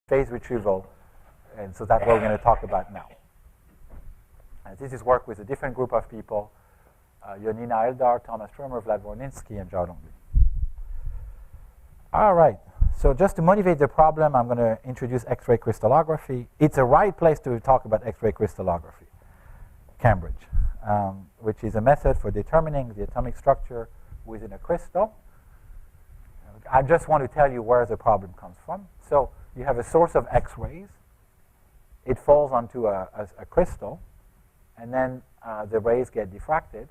phase retrieval, and so that's what we're going to talk about now. This is work with a different group of people, Jonina Eldar, Thomas Stromer, Vlad Vorninsky, and Zhao Dongli. All right, so just to motivate the problem, I'm going to introduce X-ray crystallography. It's a right place to talk about X-ray crystallography, Cambridge, which is a method for determining the atomic structure within a crystal. I just want to tell you where the problem comes from. So you have a source of X-rays. It falls onto a crystal, and then the rays get diffracted.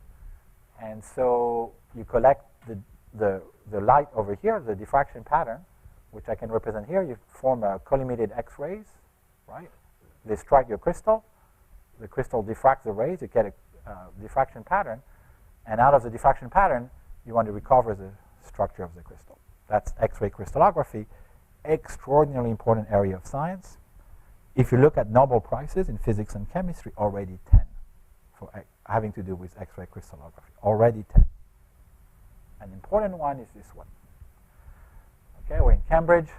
And so you collect the light over here, the diffraction pattern, which I can represent here. You form a collimated X-rays, right? They strike your crystal. The crystal diffracts the rays. You get a diffraction pattern. And out of the diffraction pattern, you want to recover the structure of the crystal. That's X-ray crystallography, extraordinarily important area of science. If you look at Nobel Prizes in physics and chemistry, already 10 for having to do with X-ray crystallography, already 10. An important one is this one. Okay, we're in Cambridge.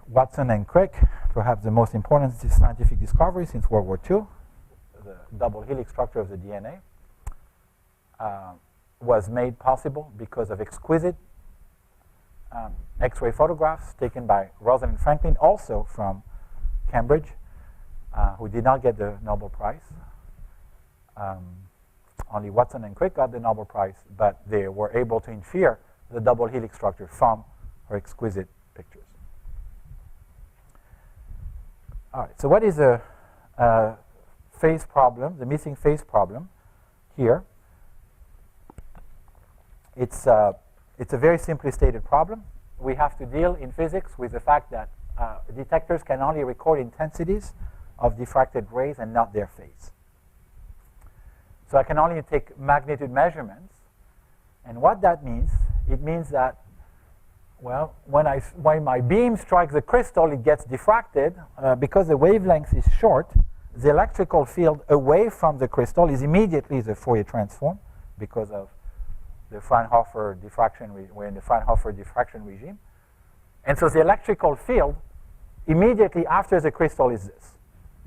Watson and Crick, perhaps the most important scientific discovery since World War II, the double helix structure of the DNA, was made possible because of exquisite X-ray photographs taken by Rosalind Franklin, also from Cambridge, who did not get the Nobel Prize. Only Watson and Crick got the Nobel Prize, but they were able to infer the double helix structure from her exquisite pictures. All right, so what is a phase problem, the missing phase problem here? It's a very simply stated problem. We have to deal in physics with the fact that detectors can only record intensities of diffracted rays and not their phase. So I can only take magnitude measurements. And what that means, it means that, well, when my beam strikes the crystal, it gets diffracted. Because the wavelength is short, the electrical field away from the crystal is immediately the Fourier transform because of the Fraunhofer diffraction. We're in the Fraunhofer diffraction regime. And so the electrical field immediately after the crystal is this,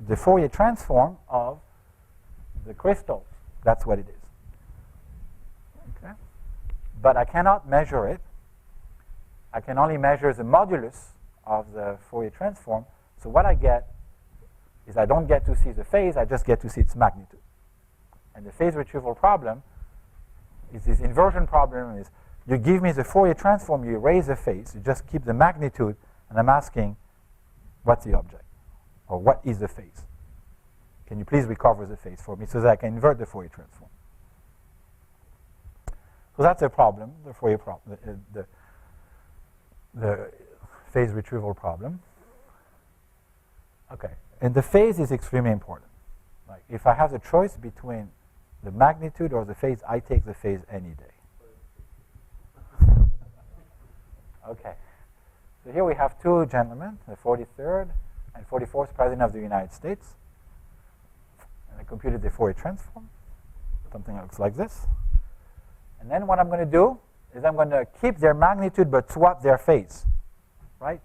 the Fourier transform of the crystals. That's what it is. Okay? But I cannot measure it. I can only measure the modulus of the Fourier transform. So what I get is I don't get to see the phase, I just get to see its magnitude. And the phase retrieval problem is this inversion problem. Is you give me the Fourier transform, you erase the phase, you just keep the magnitude, and I'm asking, what's the object? Or what is the phase? Can you please recover the phase for me so that I can invert the Fourier transform? So that's a problem, the Fourier problem, the phase retrieval problem. Okay, and the phase is extremely important. Like if I have the choice between the magnitude or the phase, I take the phase any day. Okay, so here we have two gentlemen, the 43rd and 44th President of the United States. And I computed the Fourier transform, something that looks like this. And then what I'm going to do is I'm going to keep their magnitude but swap their phase, right?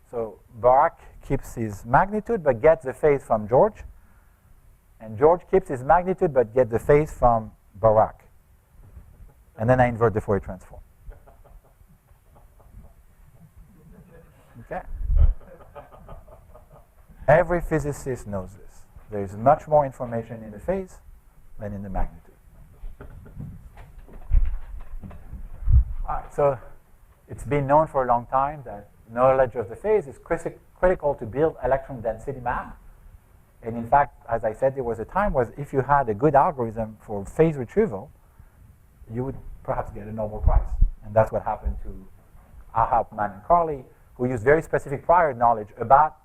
So Barack keeps his magnitude but gets the phase from George. And George keeps his magnitude but gets the phase from Barack. And then I invert the Fourier transform. Okay? Every physicist knows this. There is much more information in the phase than in the magnitude. All right, so it's been known for a long time that knowledge of the phase is critical to build electron density map. And in fact, as I said, there was a time where if you had a good algorithm for phase retrieval, you would perhaps get a Nobel Prize. And that's what happened to Ahab, Mann, and Carley, who used very specific prior knowledge about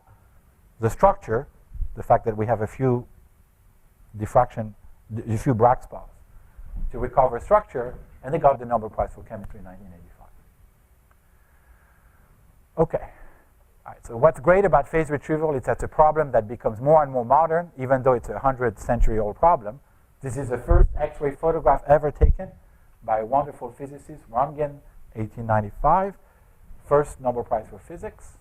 the structure, the fact that we have a few diffraction, a few Bragg spots, to recover structure, and they got the Nobel Prize for chemistry in 1985. Okay. All right, so what's great about phase retrieval is that's a problem that becomes more and more modern, even though it's a 100-century-old problem. This is the first X-ray photograph ever taken by a wonderful physicist, Röntgen, 1895. First Nobel Prize for physics.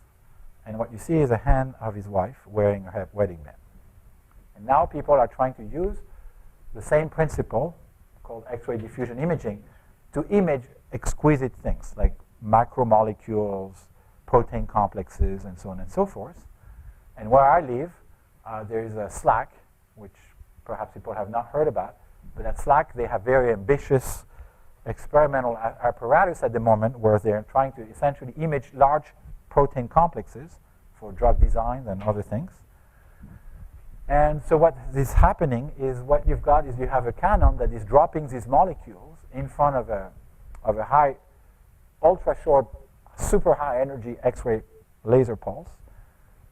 And what you see is a hand of his wife wearing her wedding band. And now people are trying to use the same principle called X-ray diffusion imaging to image exquisite things like macromolecules, protein complexes, and so on and so forth. And where I live, there is a SLAC, which perhaps people have not heard about. But at SLAC, they have very ambitious experimental apparatus at the moment where they're trying to essentially image large protein complexes for drug design and other things. And so what is happening is what you've got is you have a cannon that is dropping these molecules in front of a high, ultra-short, super high energy X-ray laser pulse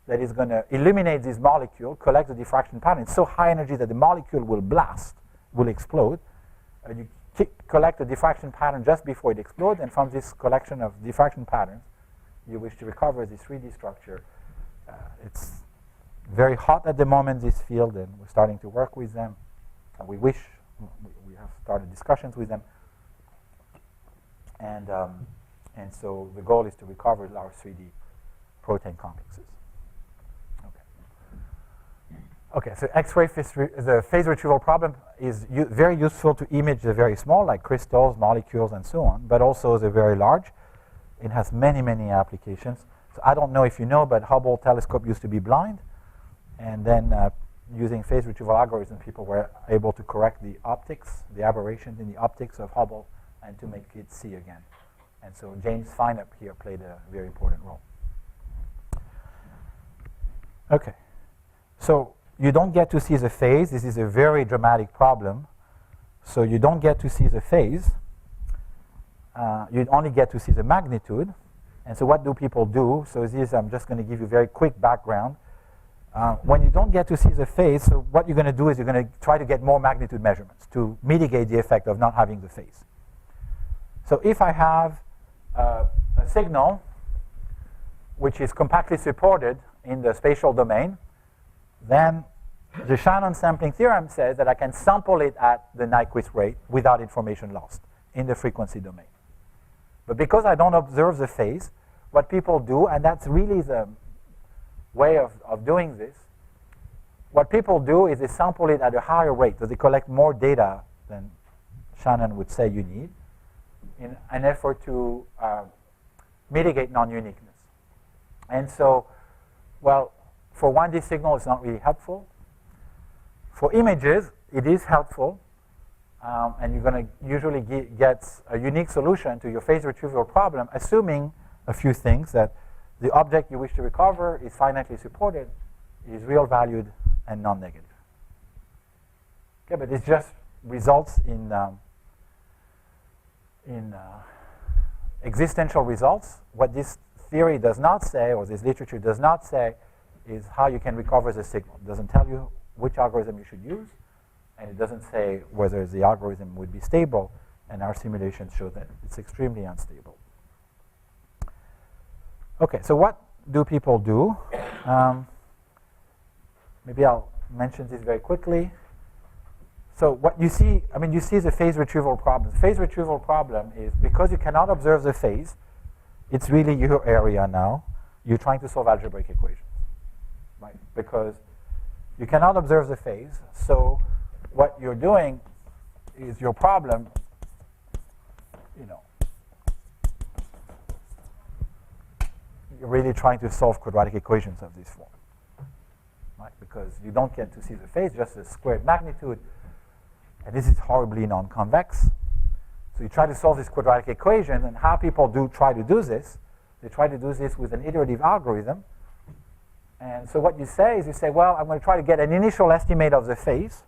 that is going to illuminate this molecule, collect the diffraction pattern. It's so high energy that the molecule will blast, will explode. You collect the diffraction pattern just before it explodes, and from this collection of diffraction patterns, you wish to recover the 3D structure. It's very hot at the moment, this field, and we're starting to work with them. We have started discussions with them. And so the goal is to recover large 3D protein complexes. Okay, so X-ray the phase retrieval problem is very useful to image the very small, like crystals, molecules, and so on, but also the very large. It has many, many applications. So I don't know if you know, but Hubble telescope used to be blind. And then using phase retrieval algorithms, people were able to correct the optics, the aberrations in the optics of Hubble, and to make it see again. And so James Feinup here played a very important role. Okay, so you don't get to see the phase. This is a very dramatic problem. So you don't get to see the phase. You only get to see the magnitude. And so what do people do? So this, I'm just going to give you a very quick background. When you don't get to see the phase, so what you're going to do is you're going to try to get more magnitude measurements to mitigate the effect of not having the phase. So if I have a signal which is compactly supported in the spatial domain, then the Shannon sampling theorem says that I can sample it at the Nyquist rate without information lost in the frequency domain. But because I don't observe the phase, what people do, and that's really the way of doing this, what people do is they sample it at a higher rate, so they collect more data than Shannon would say you need in an effort to mitigate non-uniqueness. And so, well, for 1D signal, it's not really helpful. For images, it is helpful, and you're going to usually get a unique solution to your phase retrieval problem, assuming a few things, that the object you wish to recover is finitely supported, is real valued, and non-negative. Okay, but it just results in existential results. What this theory does not say, or this literature does not say, is how you can recover the signal. It doesn't tell you which algorithm you should use, and it doesn't say whether the algorithm would be stable, and our simulations show that it's extremely unstable. Okay, so what do people do? Maybe I'll mention this very quickly. So what you see, I mean, you see the phase retrieval problem. The phase retrieval problem is because you cannot observe the phase, it's really your area now. You're trying to solve algebraic equations, right? Because you cannot observe the phase, so what you're doing is your problem, you know, you're really trying to solve quadratic equations of this form, right? Because you don't get to see the phase, just the squared magnitude, and this is horribly non-convex. So you try to solve this quadratic equation, and how people try to do this, they try to do this with an iterative algorithm. And so what you say is you say, well, I'm going to try to get an initial estimate of the phase,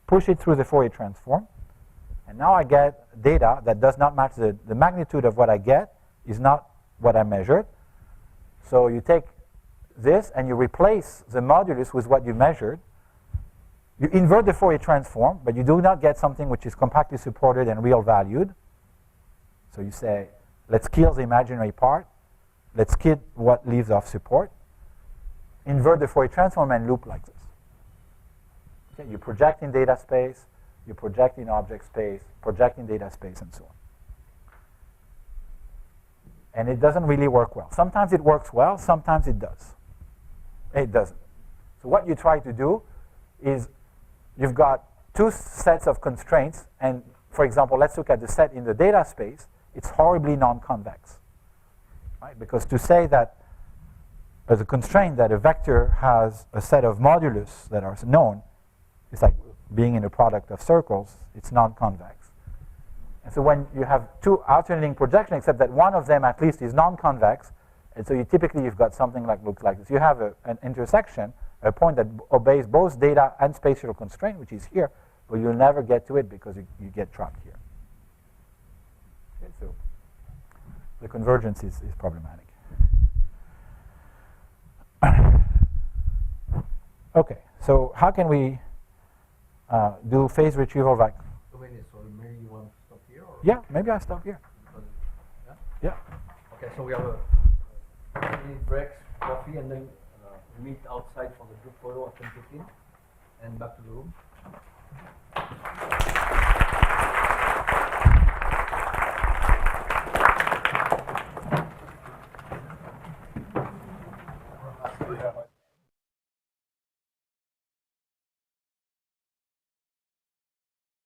push it through the Fourier transform, and now I get data that does not match the magnitude of what I get is not what I measured. So you take this and you replace the modulus with what you measured. You invert the Fourier transform, but you do not get something which is compactly supported and real valued. So you say, let's kill the imaginary part. Let's kill what leaves off support. Invert the Fourier transform and loop like this. Okay, you project in data space, you project in object space, project in data space, and so on. and it doesn't really work well. Sometimes it works well, sometimes it does. It doesn't. So what you try to do is you've got two sets of constraints, and for example, let's look at the set in the data space. It's horribly non-convex, right? Because to say that as a constraint that a vector has a set of modulus that are known, it's like being in a product of circles. It's non-convex. And so when you have two alternating projections, except that one of them at least is non-convex, and so you've got something like looks like this. You have an intersection, a point that obeys both data and spatial constraint, which is here, but you'll never get to it because you get trapped here. Okay, so the convergence is problematic. Okay, so how can we do phase retrieval back? So maybe you want to stop here? Or Yeah, maybe I stop here. Yeah. Okay, so we have a 10-minute break, coffee, and then we meet outside for the group photo at 10:15, and back to the room.